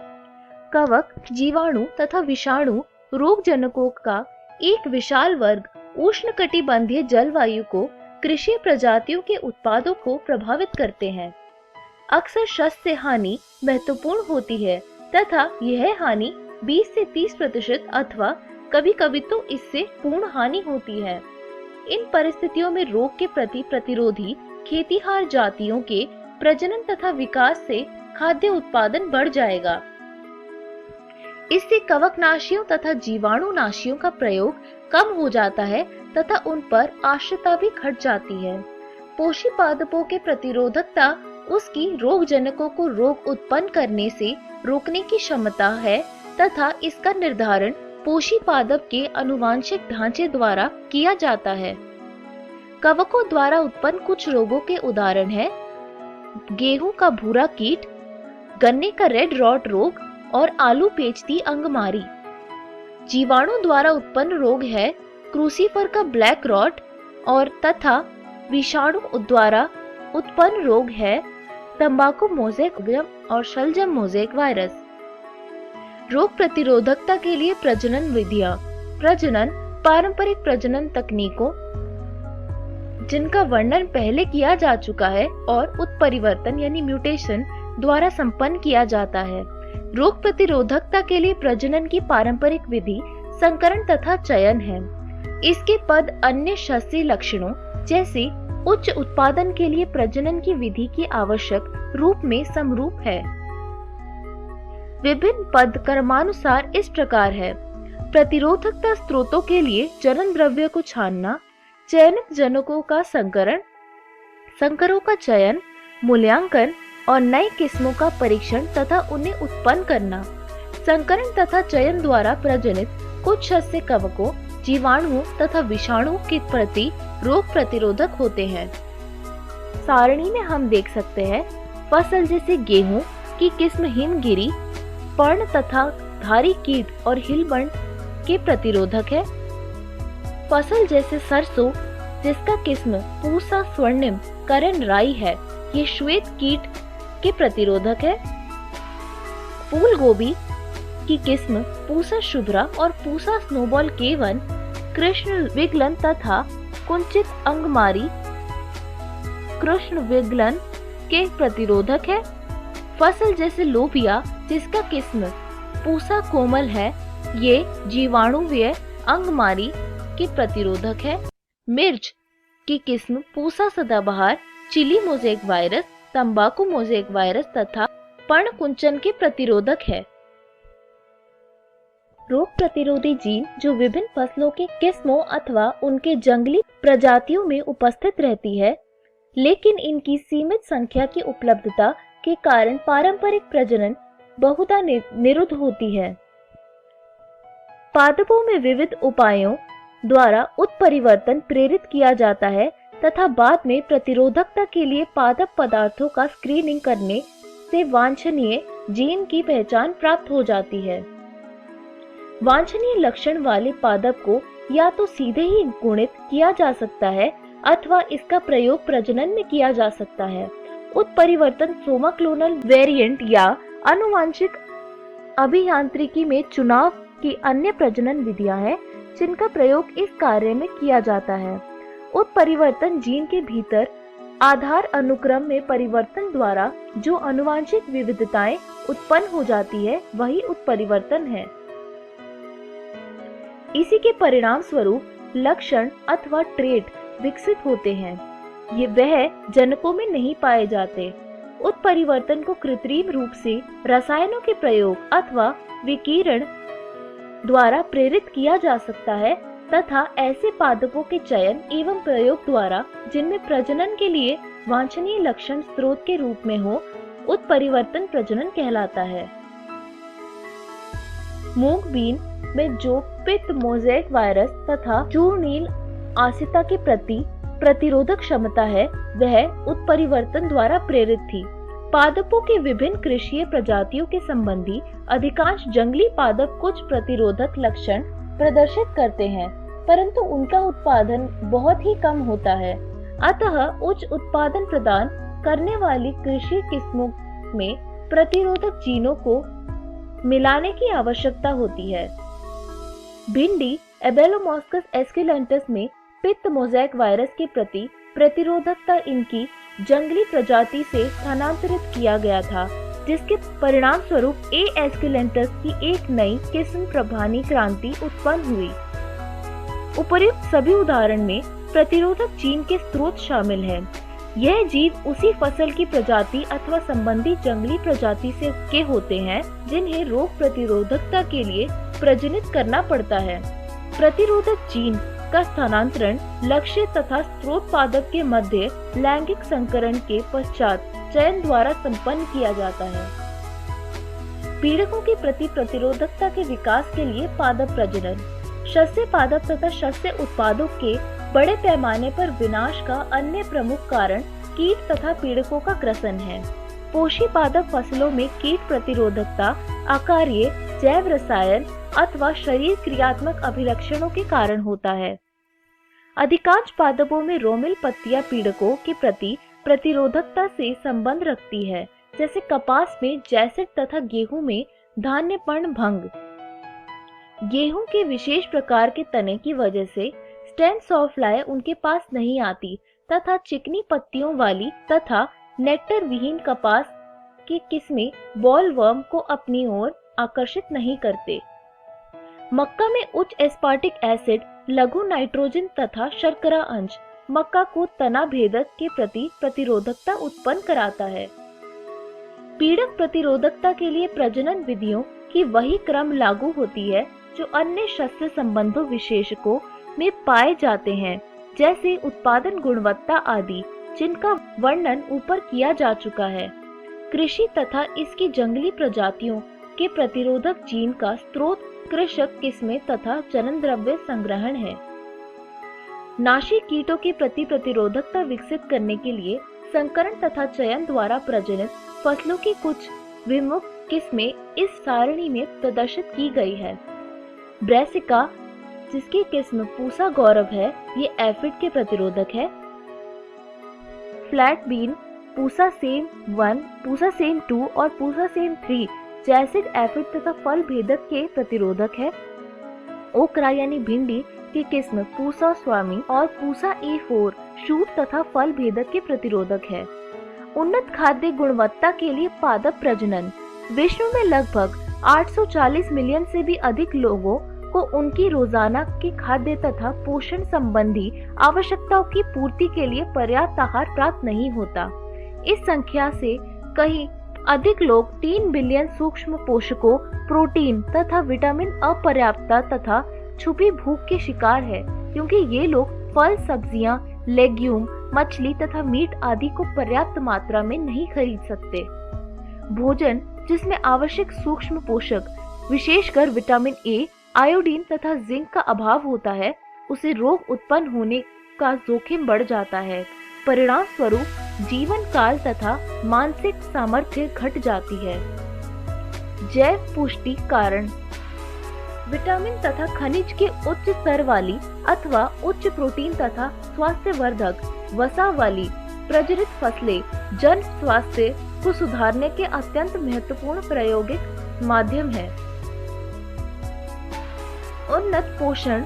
कवक, जीवाणु तथा विषाणु रोगजनकों का एक विशाल वर्ग उष्णकटिबंधीय जलवायु को कृषि प्रजातियों के उत्पादों को प्रभावित करते हैं। अक्सर शस्य हानि महत्वपूर्ण होती है तथा यह हानि 20 से 30% अथवा कभी-कभी तो इससे पूर्ण हानि होती है। इन परिस्थितियों में रोग के प्रति प्रतिरोधी खेतीहार जातियों के प्रजनन तथा विकास से खाद्य उत्पादन बढ़ जाएगा। इससे कवकनाशियों तथा जीवाणुनाशियों का प्रयोग कम हो जाता है तथा उन पर आश्रितता भी घट जाती है। पोषी पादपों के प्रतिरोधकता उसकी रोगजनकों को रोग उत्पन्न करने से रोकने की क्षमता है तथा इसका निर्धारण पोषी पादप के आनुवांशिक ढांचे द्वारा किया जाता है। कवकों द्वारा उत्पन्न कुछ रोगों के उदाहरण है गेहूं का भूरा कीट, गन्ने का रेड रॉट रोग और आलू पेचती अंगमारी। जीवाणु द्वारा उत्पन्न रोग है क्रूसीफर का ब्लैक रॉट और तथा विषाणु द्वारा उत्पन्न रोग है तंबाकू मोज़ेक और शलजम मोज़ेक वायरस। रोग प्रतिरोधकता के लिए प्रजनन विधियां। प्रजनन पारंपरिक प्रजनन तकनीकों जिनका वर्णन पहले किया जा चुका है और उत्परिवर्तन यानी म्यूटेशन द्वारा संपन्न किया जाता है। रोग प्रतिरोधकता के लिए प्रजनन की पारंपरिक विधि संकरण तथा चयन है। इसके पद अन्य शास्त्रीय लक्षणों जैसे उच्च उत्पादन के लिए प्रजनन की विधि की आवश्यक रूप में समरूप है। विभिन्न पद क्रमानुसार इस प्रकार है। प्रतिरोधकता स्रोतों के लिए जनन द्रव्य को छानना, चयनित जनकों का संकरण, संकरों का चयन, मूल्यांकन और नई किस्मों का परीक्षण तथा उन्हें उत्पन्न करना। संकरण तथा चयन द्वारा प्रजनित कुछ सस्य कवकों, जीवाणुओं तथा विषाणुओं के प्रति रोग प्रतिरोधक होते हैं। सारणी में हम देख सकते हैं फसल जैसे गेहूं की किस्म हिमगिरी पर्ण तथा धारी कीट और हिलबंड के प्रतिरोधक है। फसल जैसे सरसों जिसका किस्म पूसा स्वर्णिम करण राई है, ये श्वेत कीट के प्रतिरोधक है। फूल गोभी की किस्म पूसा शुभ्रा और पूसा स्नोबॉल केवन कृष्ण विगलन तथा कुंचित अंगमारी कृष्ण विगलन के प्रतिरोधक है। फसल जैसे लोबिया जिसका किस्म पूसा कोमल है, ये जीवाणुवीय अंगमारी के प्रतिरोधक है। मिर्च की किस्म पूसा सदाबहार चिली मोज़ेक वायरस, तंबाकू मोज़ेक वायरस तथा पर्णकुंचन के प्रतिरोधक है। रोग प्रतिरोधी जीन जो विभिन्न फसलों के किस्मों अथवा उनके जंगली प्रजातियों में उपस्थित रहती है, लेकिन इनकी सीमित संख्या की उपलब्धता के कारण पारंपरिक प्रजनन बहुधा निरुद्ध होती है। पादपों में विविध उपायों द्वारा उत्परिवर्तन प्रेरित किया जाता है तथा बाद में प्रतिरोधकता के लिए पादप पदार्थों का स्क्रीनिंग करने से वांछनीय जीन की पहचान प्राप्त हो जाती है। वांछनीय लक्षण वाले पादप को या तो सीधे ही गुणित किया जा सकता है अथवा इसका प्रयोग प्रजनन में किया जा सकता है। उत्परिवर्तन सोमाक्लोनल वेरिएंट या आनुवांशिक अभियांत्रिकी में चुनाव की अन्य प्रजनन विधियां हैं जिनका प्रयोग इस कार्य में किया जाता है। उत्परिवर्तन जीन के भीतर आधार अनुक्रम में परिवर्तन द्वारा जो आनुवांशिक विविधताएं उत्पन्न हो जाती है वही उत्परिवर्तन है। इसी के परिणाम स्वरूप लक्षण अथवा ट्रेट विकसित होते हैं। ये वह जनकों में नहीं पाए जाते। उत्परिवर्तन को कृत्रिम रूप से रसायनों के प्रयोग अथवा विकिरण द्वारा प्रेरित किया जा सकता है तथा ऐसे पादपों के चयन एवं प्रयोग द्वारा जिनमें प्रजनन के लिए वांछनीय लक्षण स्रोत के रूप में हो, उत्परिवर्तन प्रजनन कहलाता है। मूंग बीन में जो पित्त मोज़ेक वायरस तथा चूर्णील आसिता के प्रति प्रतिरोधक क्षमता है वह उत्परिवर्तन द्वारा प्रेरित थी। पादपों के विभिन्न कृषीय प्रजातियों के संबंधी अधिकांश जंगली पादप कुछ प्रतिरोधक लक्षण प्रदर्शित करते हैं, परंतु उनका उत्पादन बहुत ही कम होता है। अतः उच्च उत्पादन प्रदान करने वाली कृषि किस्मों में प्रतिरोधक जीनों को मिलाने की आवश्यकता होती है। भिंडी एबेलोमॉस्कस एस्कुलेंटस में पित्त मोज़ेक वायरस के प्रति प्रतिरोधकता इनकी जंगली प्रजाति से स्थानांतरित किया गया था, जिसके परिणाम स्वरूप ए एस्कुलेंटस की एक नई किस्म प्रभानी क्रांति उत्पन्न हुई। उपर्युक्त सभी उदाहरण में प्रतिरोधक जीन के स्रोत शामिल हैं। यह जीव उसी फसल की प्रजाति अथवा संबंधी जंगली प्रजाति से के होते हैं जिन्हें रोग प्रतिरोधकता के लिए प्रजनित करना पड़ता है। प्रतिरोधक जीन का स्थानांतरण लक्ष्य तथा स्रोत पादप के मध्य लैंगिक संकरण के पश्चात चयन द्वारा संपन्न किया जाता है। पीड़कों के प्रति प्रतिरोधकता के विकास के लिए पादप प्रजनन, शस्य पादप तथा शस्य उत्पादों के बड़े पैमाने पर विनाश का अन्य प्रमुख कारण कीट तथा पीड़कों का ग्रसन है। पोषी पादप फसलों में कीट प्रतिरोधकता आकारीय, जैव रसायन अथवा शरीर क्रियात्मक अभिलक्षणों के कारण होता है। अधिकांश पादपों में रोमिल पत्तियां पीड़कों के प्रति प्रतिरोधकता से संबंध रखती है, जैसे कपास में जैसिड तथा गेहूं में धान्य पर्ण भंग। गेहूं के विशेष प्रकार के तने की वजह से स्टेम सॉफ्लाई उनके पास नहीं आती तथा चिकनी पत्तियों वाली तथा नेक्टर विहीन कपास की किस्में बॉलवर्म को अपनी ओर आकर्षित नहीं करते। मक्का में उच्च एस्पार्टिक एसिड, लघु नाइट्रोजन तथा शर्करा अंश मक्का को तना भेदक के प्रति प्रतिरोधकता उत्पन्न कराता है। पीड़क प्रतिरोधकता के लिए प्रजनन विधियों की वही क्रम लागू होती है जो अन्य शस्य संबंधों विशेषकों में पाए जाते हैं, जैसे उत्पादन गुणवत्ता आदि, जिनका वर्णन ऊपर किया जा चुका है। कृषि तथा इसकी जंगली प्रजातियों के प्रतिरोधक जीन का स्रोत कृषक किस्में तथा जनन द्रव्य संग्रहण है। नाशी कीटों के प्रति प्रतिरोधकता विकसित करने के लिए संकरण तथा चयन द्वारा प्रजनित फसलों की कुछ विमुख किस्में इस सारणी में प्रदर्शित की गई है। ब्रेसिका, जिसकी किस्म पूसा गौरव है, ये एफिड के प्रतिरोधक है। Flat bean, Pusa same 1, Pusa same 2 और पूसा सेम 3 जैसिड एफिड तथा फल भेदक के प्रतिरोधक है। ओकरा यानी भिंडी की किस्म पूसा स्वामी और पूसा E4 शूट तथा फल भेदक के प्रतिरोधक है। उन्नत खाद्य गुणवत्ता के लिए पादप प्रजनन। विश्व में लगभग 840 मिलियन से भी अधिक लोगों को उनकी रोजाना के खाद्य तथा पोषण संबंधी आवश्यकताओं की पूर्ति के लिए पर्याप्त आहार प्राप्त नहीं होता। इस संख्या से कहीं अधिक लोग 3 बिलियन सूक्ष्म पोषकों, प्रोटीन तथा विटामिन अपर्याप्तता तथा छुपी भूख के शिकार है, क्योंकि ये लोग फल, सब्जियां, लेग्यूम, मछली तथा मीट आदि को पर्याप्त मात्रा में नहीं खरीद सकते। भोजन जिसमें आवश्यक सूक्ष्म पोषक, विशेषकर विटामिन ए, आयोडीन तथा जिंक का अभाव होता है, उसे रोग उत्पन्न होने का जोखिम बढ़ जाता है। परिणाम स्वरूप जीवन काल तथा मानसिक सामर्थ्य घट जाती है। जैव पुष्टि कारण। विटामिन तथा खनिज के उच्च स्तर वाली अथवा उच्च प्रोटीन तथा स्वास्थ्यवर्धक वसा वाली प्रजनित फसलें जन स्वास्थ्य को सुधारने के अत्यंत महत्वपूर्ण प्रायोगिक माध्यम है। उन्नत पोषण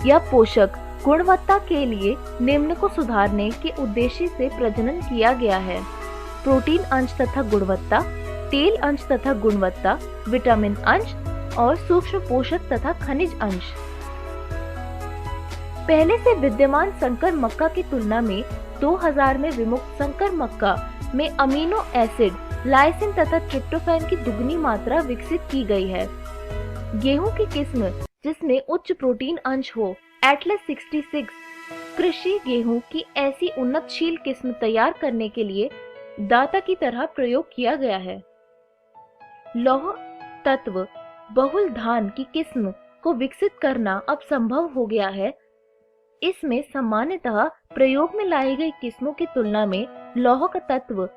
या पोषक गुणवत्ता के लिए निम्न को सुधारने के उद्देश्य से प्रजनन किया गया है: प्रोटीन अंश तथा गुणवत्ता, तेल अंश तथा गुणवत्ता, विटामिन अंश और सूक्ष्म पोषक तथा खनिज अंश। पहले से विद्यमान संकर मक्का की तुलना में 2000 में विमुक्त संकर मक्का में अमीनो एसिड, लाइसिन तथा ट्रिप्टोफैन की दुगनी मात्रा विकसित की गई है। गेहूं की किस्म जिसमें उच्च प्रोटीन अंश हो, एटलस 66 कृषि गेहूं की ऐसी उन्नतशील किस्म तैयार करने के लिए दाता की तरह प्रयोग किया गया है। लौह तत्व बहुल धान की किस्म को विकसित करना अब संभव हो गया है। इसमें सामान्यतः प्रयोग में लाई गई किस्मों की तुलना में लौह तत्व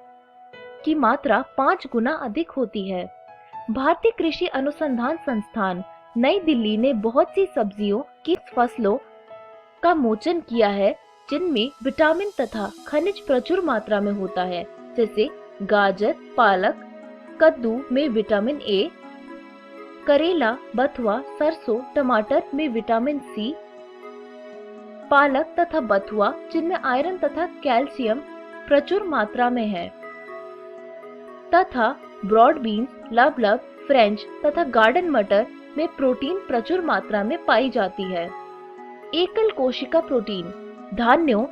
की मात्रा 5 गुना अधिक होती है। भारतीय कृषि अनुसंधान संस्थान नई दिल्ली ने बहुत सी सब्जियों की फसलों का मोचन किया है जिनमें विटामिन तथा खनिज प्रचुर मात्रा में होता है, जैसे गाजर, पालक, कद्दू में विटामिन ए, करेला, बथुआ, सरसों, टमाटर में विटामिन सी, पालक तथा बथुआ जिनमें आयरन तथा कैल्शियम प्रचुर मात्रा में है, तथा ब्रॉड बीन्स, लबलब, फ्रेंच तथा गार्डन मटर में प्रोटीन प्रचुर मात्रा में पाई जाती है। एकल कोशिका प्रोटीन धान्यों,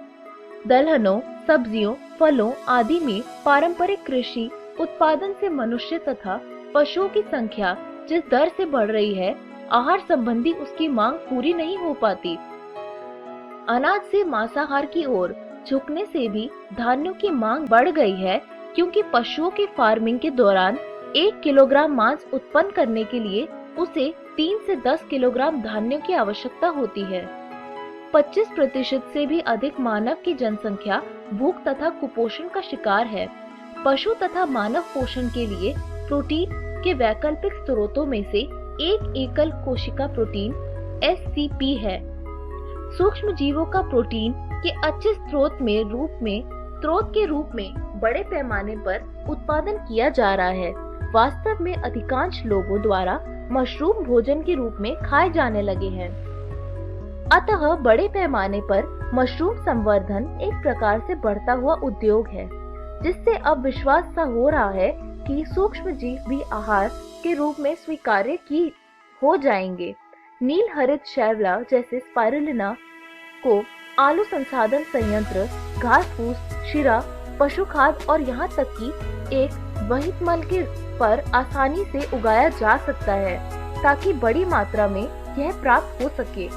दलहनों, सब्जियों, फलों आदि में पारंपरिक कृषि उत्पादन से मनुष्य तथा पशुओं की संख्या जिस दर से बढ़ रही है, आहार संबंधी उसकी मांग पूरी नहीं हो पाती। अनाज से मांसाहार की ओर झुकने से भी धान्यों की मांग बढ़ गई है, क्योंकि पशुओं की फार्मिंग के दौरान 1 किलोग्राम मांस उत्पन्न करने के लिए उसे 3 से 10 किलोग्राम धान्यों की आवश्यकता होती है। 25% से भी अधिक मानव की जनसंख्या भूख तथा कुपोषण का शिकार है। पशु तथा मानव पोषण के लिए प्रोटीन के वैकल्पिक स्रोतों में से एक एकल कोशिका प्रोटीन SCP है। सूक्ष्म जीवों का प्रोटीन के अच्छे स्रोत के रूप में बड़े पैमाने पर उत्पादन किया जा रहा है। वास्तव में अधिकांश लोगों द्वारा मशरूम भोजन के रूप में खाए जाने लगे हैं। अतः बड़े पैमाने पर मशरूम संवर्धन एक प्रकार से बढ़ता हुआ उद्योग है, जिससे अब विश्वास सा हो रहा है कि सूक्ष्म जीव भी आहार के रूप में स्वीकार्य की हो जाएंगे। नील हरित शैवाल जैसे स्पाइरुलिना को आलू संसाधन संयंत्र, घास फूस, शीरा, पशु खाद और यहाँ तक कि एक वहितमल के पर आसानी से उगाया जा सकता है, ताकि बड़ी मात्रा में यह प्राप्त हो सके।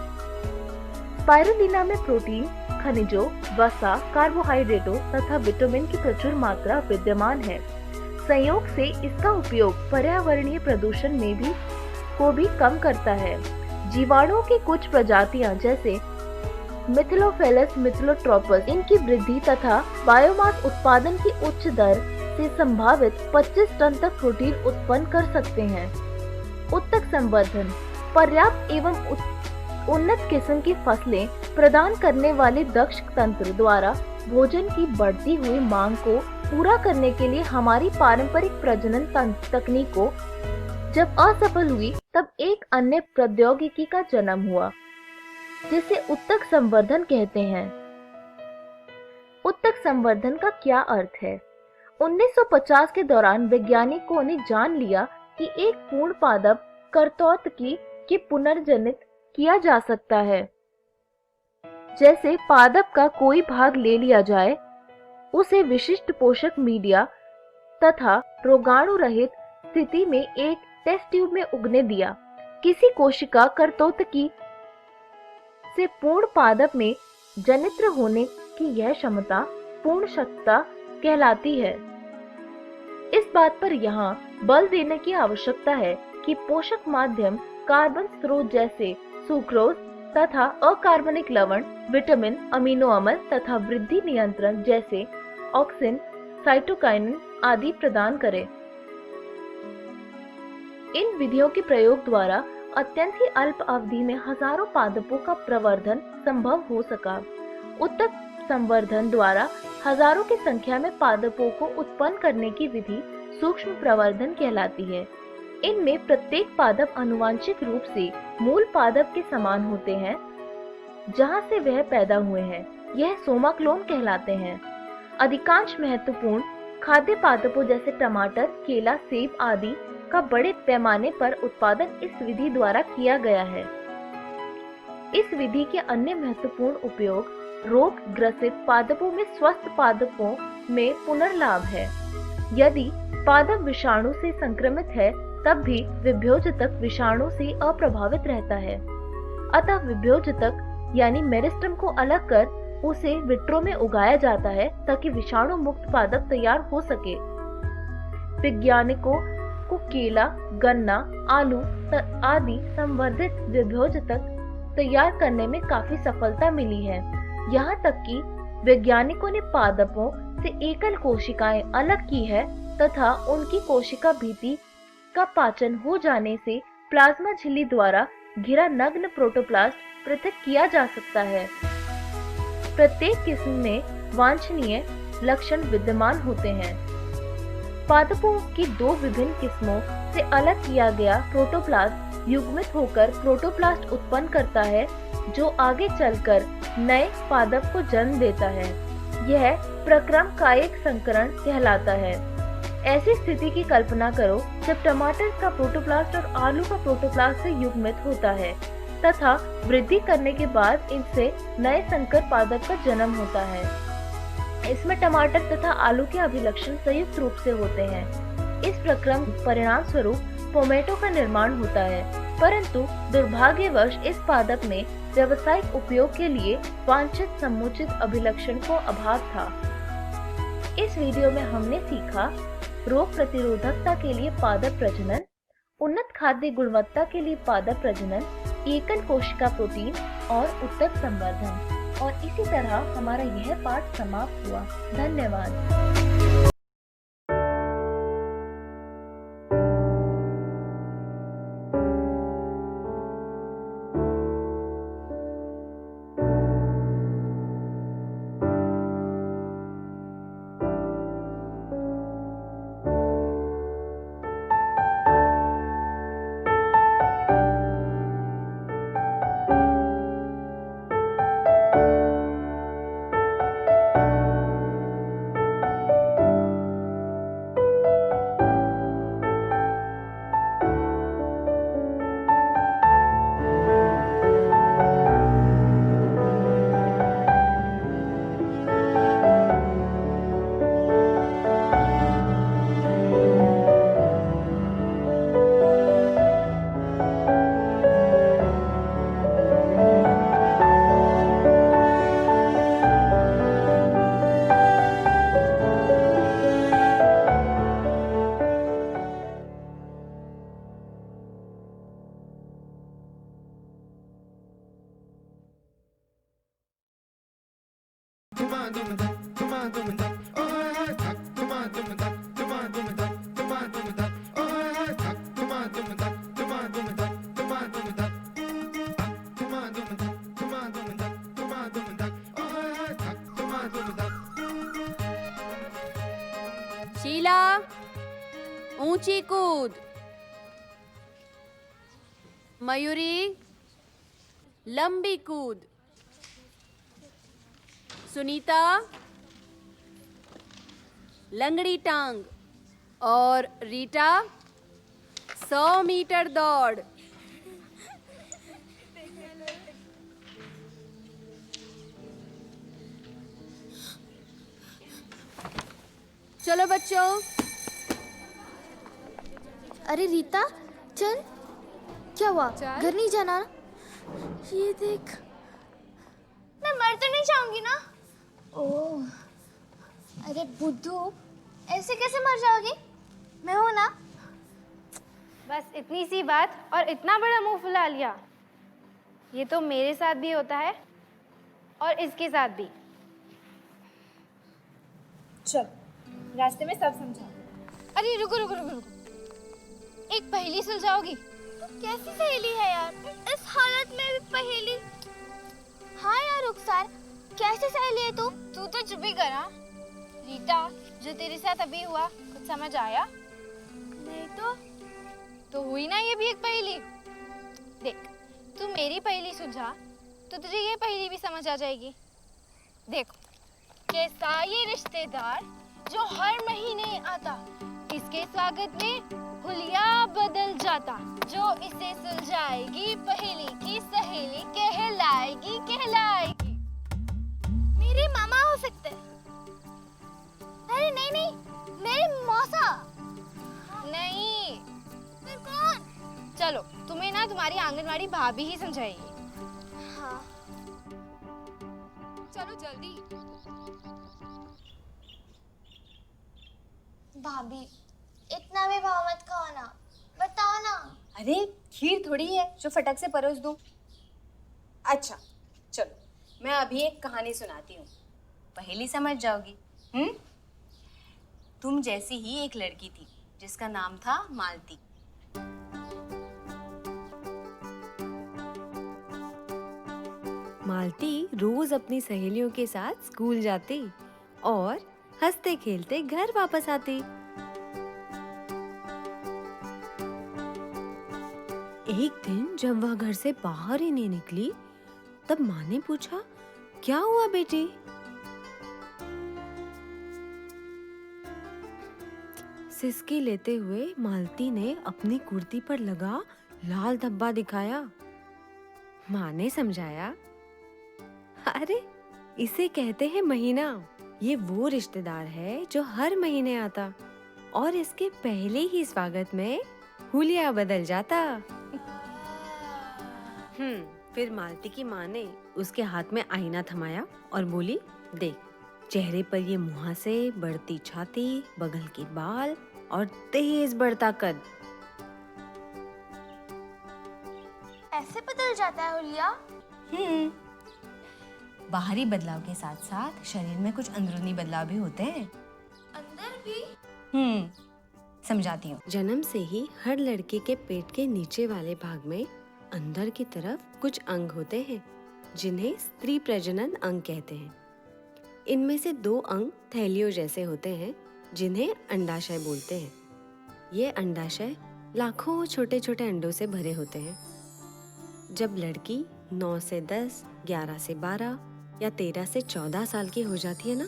स्पाइरुलिना में प्रोटीन, खनिजों, वसा, कार्बोहाइड्रेटों तथा विटामिन की प्रचुर मात्रा विद्यमान है। संयोग से इसका उपयोग पर्यावरणीय प्रदूषण को भी कम करता है। जीवाणुओं की कुछ प्रजातियां जैसे मिथिलोफेलस मिथिलोट्रोपस इनकी वृद्धि तथा बायोमास उत्पादन की उच्च दर से संभावित 25 टन तक प्रोटीन उत्पन्न कर सकते हैं। उत्तक संवर्धन पर्याप्त एवं उन्नत किस्म की फसलें प्रदान करने वाले दक्ष तंत्र द्वारा भोजन की बढ़ती हुई मांग को पूरा करने के लिए हमारी पारंपरिक प्रजनन तकनीकों जब असफल हुई, तब एक अन्य प्रौद्योगिकी का जन्म हुआ, जिसे उत्तक संवर्धन कहते हैं। उत्तक संवर्धन का क्या अर्थ है? 1950 के दौरान वैज्ञानिकों ने जान लिया कि एक पूर्ण पादप कर्तौतकी के पुनर्जनित किया जा सकता है। जैसे पादप का कोई भाग ले लिया जाए, उसे विशिष्ट पोषक मीडिया तथा रोगाणु रहित स्थिति में एक टेस्ट ट्यूब में उगने दिया। किसी कोशिका कर्तौतकी से पूर्ण पादप में जनित्र होने की यह क्षमता पूर्ण शक्ता कहलाती है। इस बात पर यहाँ बल देने की आवश्यकता है कि पोषक माध्यम कार्बन स्रोत जैसे सुक्रोज तथा अकार्बनिक लवण, विटामिन, अमीनो अम्ल तथा वृद्धि नियंत्रण जैसे ऑक्सिन, साइटोकाइनिन आदि प्रदान करें। इन विधियों के प्रयोग द्वारा अत्यंत ही अल्प अवधि में हजारों पादपों का प्रवर्धन संभव हो सका। उत्तक संवर्धन द्वारा हजारों की संख्या में पादपों को उत्पन्न करने की विधि सूक्ष्म प्रवर्धन कहलाती है। इनमें प्रत्येक पादप आनुवांशिक रूप से मूल पादप के समान होते हैं, जहां से वह पैदा हुए हैं। यह सोमा क्लोन कहलाते हैं। अधिकांश महत्वपूर्ण खाद्य पादपों जैसे टमाटर, केला, सेब आदि का बड़े पैमाने पर उत्पादन इस विधि द्वारा किया गया है। इस विधि के अन्य महत्वपूर्ण उपयोग रोग ग्रसित पादपों में स्वस्थ पादपों में पुनर्लाभ है। यदि पादप विषाणु से संक्रमित है, तब भी विभ्योजतक विषाणु से अप्रभावित रहता है। अतः विभ्योजतक यानी मेरिस्टम को अलग कर उसे विट्रो में उगाया जाता है, ताकि विषाणु मुक्त पादप तैयार हो सके। वैज्ञानिकों को केला, गन्ना, आलू आदि संवर्धित विभ्योजतक तैयार करने में काफी सफलता मिली है। यहाँ तक कि वैज्ञानिकों ने पादपों से एकल कोशिकाएं अलग की है तथा उनकी कोशिका भित्ति का पाचन हो जाने से प्लाज्मा झिल्ली द्वारा घिरा नग्न प्रोटोप्लास्ट पृथक किया जा सकता है। प्रत्येक किस्म में वांछनीय लक्षण विद्यमान होते हैं। पादपों की दो विभिन्न किस्मों से अलग किया गया प्रोटोप्लास्ट युग्मित होकर प्रोटोप्लास्ट उत्पन्न करता है, जो आगे चलकर नए पादप को जन्म देता है। यह प्रक्रम कायिक संकरण कहलाता है। ऐसी स्थिति की कल्पना करो जब टमाटर का प्रोटोप्लास्ट और आलू का प्रोटोप्लास्ट से युग्मित होता है तथा वृद्धि करने के बाद इनसे नए संकर पादप का जन्म होता है। इसमें टमाटर तथा आलू के अभिलक्षण संयुक्त रूप से होते हैं। इस प्रक्रम परिणाम स्वरूप टोमेटो का निर्माण होता है, परंतु दुर्भाग्यवश इस पादप में व्यावसायिक उपयोग के लिए वांछित समुचित अभिलक्षण को अभाव था। इस वीडियो में हमने सीखा रोग प्रतिरोधकता के लिए पादप प्रजनन, उन्नत खाद्य गुणवत्ता के लिए पादप प्रजनन, एकल कोशिका प्रोटीन और ऊतक संवर्धन। और इसी तरह हमारा यह पाठ समाप्त हुआ। धन्यवाद। शीला, ऊंची कूद। मयूरी, लंबी कूद। सुनीता, लंगड़ी टांग। और रीटा, 100 मीटर दौड़। चलो बच्चों। अरे रीता, चल। क्या हुआ? घर नहीं जाना? ये देख। मैं मर तो नहीं जाऊंगी ना? ओह, अरे बुद्धू, ऐसे कैसे मर जाओगी? मैं हूं ना। बस इतनी सी बात और इतना बड़ा मुंह फुला लिया। ये तो मेरे साथ भी होता है और इसके साथ भी। चल, रास्ते में सब समझाऊंगी। अरे रुको रुको रुको रुको, एक पहेली सुलझाओगी? तो कैसी सहेली है यार, इस हालत में भी पहेली? हाँ यार रुखसार, कैसी सहेली है तू? तू तो चुप ही कर। हाँ रीटा, जो तेरे साथ अभी हुआ कुछ समझ आया? नहीं तो हुई ना ये भी एक पहेली। देख, तू मेरी पहेली सुलझा तो तुझे ये पहेली भी समझ आ जाएगी। देखो, कैसा ये रिश्तेदार जो हर महीने आता, इसके स्वागत में हुलिया बदल जाता, जो इसे सुलझाएगी पहेली की सहेली कहलाएगी कहलाएगी। मेरे मामा हो सकते हैं। अरे नहीं नहीं, मेरे मौसा। नहीं, फिर कौन? चलो, तुम्हें ना तुम्हारी आंगनवाड़ी भाभी ही समझाएगी। हाँ चलो जल्दी। भाभी, इतना भी भाव मत खाओ ना, बताओ ना। अरे खीर थोड़ी है जो फटक से परोस दूं। अच्छा चलो, मैं अभी एक कहानी सुनाती हूँ, पहेली समझ जाओगी। तुम जैसी ही एक लड़की थी जिसका नाम था मालती। मालती रोज अपनी सहेलियों के साथ स्कूल जाती और हंसते खेलते घर वापस आती। एक दिन जब वह घर से बाहर ही नहीं निकली, तब माँ ने पूछा, क्या हुआ बेटी? सिसकी लेते हुए मालती ने अपनी कुर्ती पर लगा लाल धब्बा दिखाया। माँ ने समझाया, अरे इसे कहते हैं महीना। ये वो रिश्तेदार है जो हर महीने आता और इसके पहले ही स्वागत में हुलिया बदल जाता। फिर मालती की माँ ने उसके हाथ में आईना थमाया और बोली, देख, चेहरे पर ये मुहासे, बढ़ती छाती, बगल के बाल और तेज बढ़ता कद। ऐसे बदल जाता है हुलिया? बाहरी बदलाव के साथ साथ शरीर में कुछ अंदरूनी बदलाव भी होते हैं। अंदर भी? समझाती हूँ। जन्म से ही हर लड़के के पेट के नीचे वाले भाग में अंदर की तरफ कुछ अंग होते हैं जिन्हें स्त्री प्रजनन अंग कहते हैं। इनमें से 2 अंग थैलियों जैसे होते हैं जिन्हें अंडाशय बोलते हैं। ये अंडाशय लाखों छोटे छोटे अंडों से भरे होते हैं। जब लड़की 9 से 10, 11 से 12 या 13 से 14 साल की हो जाती है ना,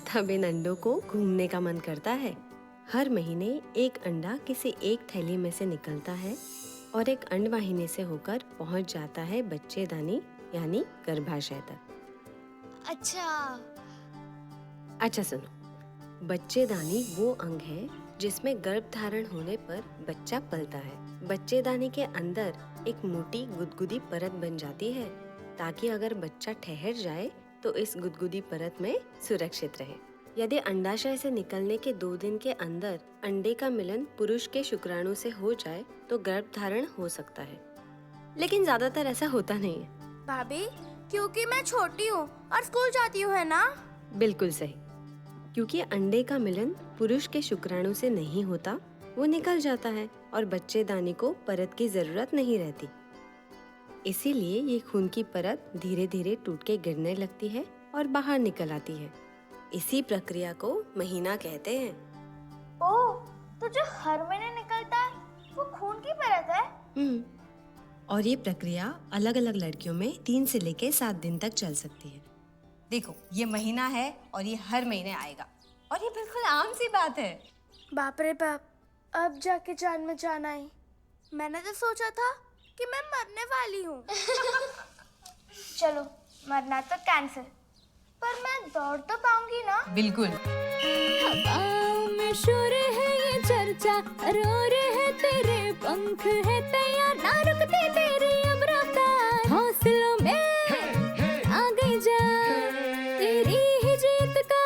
तब इन अंडों को घूमने का मन करता है। हर महीने एक अंडा किसी एक थैली में से निकलता है और एक अंडवाहिनी से होकर पहुंच जाता है बच्चेदानी यानी गर्भाशय तक। अच्छा सुनो, बच्चेदानी वो अंग है जिसमें गर्भ धारण होने पर बच्चा पलता है। बच्चेदानी के अंदर एक मोटी गुदगुदी परत बन जाती है ताकि अगर बच्चा ठहर जाए तो इस गुदगुदी परत में सुरक्षित रहे। यदि अंडाशय से निकलने के 2 दिन के अंदर अंडे का मिलन पुरुष के शुक्राणु से हो जाए तो गर्भ धारण हो सकता है, लेकिन ज्यादातर ऐसा होता नहीं है। भाभी, क्योंकि मैं छोटी हूँ और स्कूल जाती हूँ, है ना? बिल्कुल सही, क्योंकि अंडे का मिलन पुरुष के शुक्राणु से नहीं होता, वो निकल जाता है और बच्चेदानी को परत की जरूरत नहीं रहती। इसीलिए ये खून की परत धीरे धीरे टूट के गिरने लगती है और बाहर निकल आती है। इसी प्रक्रिया को महीना कहते हैं। ओह, तो जो हर महीने निकलता है वो खून की परत है? और ये प्रक्रिया अलग अलग लड़कियों में 3 से लेके 7 दिन तक चल सकती है। देखो, ये महीना है और ये हर महीने आएगा और ये बिल्कुल आम सी बात है। बाप रे बाप, अब जाके जान में जान आई। मैंने तो सोचा था कि मैं मरने वाली हूँ। चलो, मरना तो कैंसिल, पर मैं दौड़ तो पाऊंगी ना? बिल्कुल। हवाओं में शोर है ये चर्चा, रोर है तेरे पंख है तैयार, ना रुकते तेरी अब रफ्तार, हौसलों में आ गई जा, तेरी ही जीत का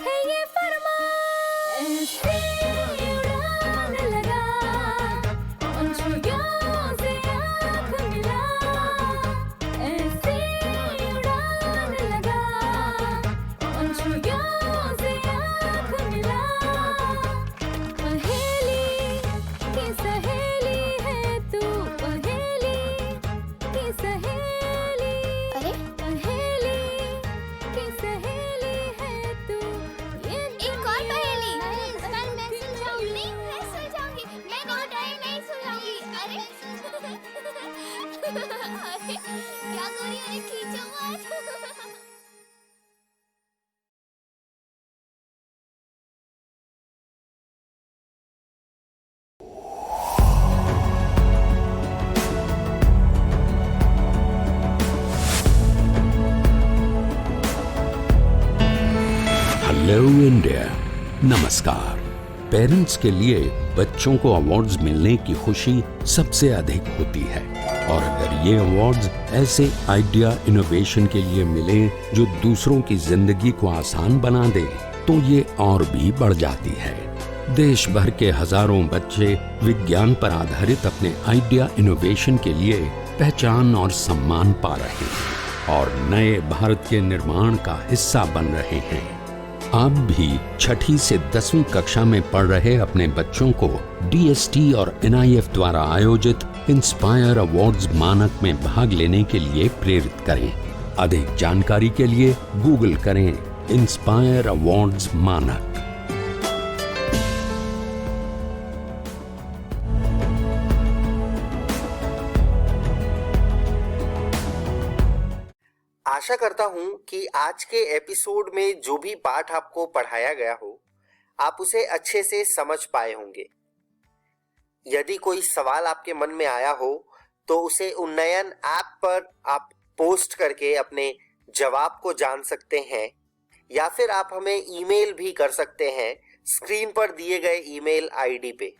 है ये फरमान। ऐसे उड़ान लगा, पंछियों से आँख मिला, ऐसे उड़ान लगा, पंछियों से आँख मिला। पहेली की सहेली है तू, पहेली की सहेली। अरे, पहेली की सहेली है तू, ये एक और पहेली। इस बार मैं सुलझाऊंगी। नहीं, मैं सुलझाऊंगी। मैं नहीं सुलझाऊंगी। अरे, अरे, क्या कर रही है? खींचो मत। हेलो इंडिया, नमस्कार। पेरेंट्स के लिए बच्चों को अवार्ड्स मिलने की खुशी सबसे अधिक होती है और अगर ये अवार्ड्स ऐसे आइडिया इनोवेशन के लिए मिले जो दूसरों की जिंदगी को आसान बना दे तो ये और भी बढ़ जाती है। देश भर के हजारों बच्चे विज्ञान पर आधारित अपने आइडिया इनोवेशन के लिए पहचान और सम्मान पा रहे हैं और नए भारत के निर्माण का हिस्सा बन रहे हैं। आप भी 6ठी से 10वीं कक्षा में पढ़ रहे अपने बच्चों को DST और NIF द्वारा आयोजित इंस्पायर अवार्ड्स मानक में भाग लेने के लिए प्रेरित करें। अधिक जानकारी के लिए गूगल करें इंस्पायर अवार्ड्स मानक। आशा करता हूं कि आज के एपिसोड में जो भी पाठ आपको पढ़ाया गया हो आप उसे अच्छे से समझ पाए होंगे। यदि कोई सवाल आपके मन में आया हो तो उसे उन्नयन ऐप पर आप पोस्ट करके अपने जवाब को जान सकते हैं या फिर आप हमें ईमेल भी कर सकते हैं स्क्रीन पर दिए गए ईमेल आईडी पे।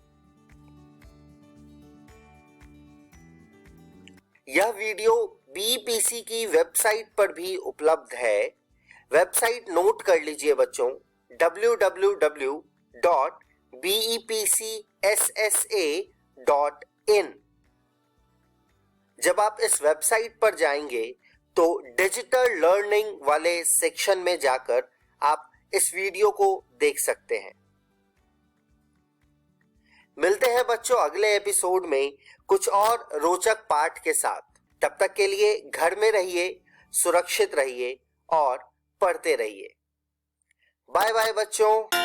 यह वीडियो BPC की वेबसाइट पर भी उपलब्ध है। वेबसाइट नोट कर लीजिए बच्चों, www.bepcssa.in। जब आप इस वेबसाइट पर जाएंगे तो डिजिटल लर्निंग वाले सेक्शन में जाकर आप इस वीडियो को देख सकते हैं। मिलते हैं बच्चों अगले एपिसोड में कुछ और रोचक पाठ के साथ। तब तक के लिए घर में रहिए, सुरक्षित रहिए और पढ़ते रहिए। बाय बाय बच्चों।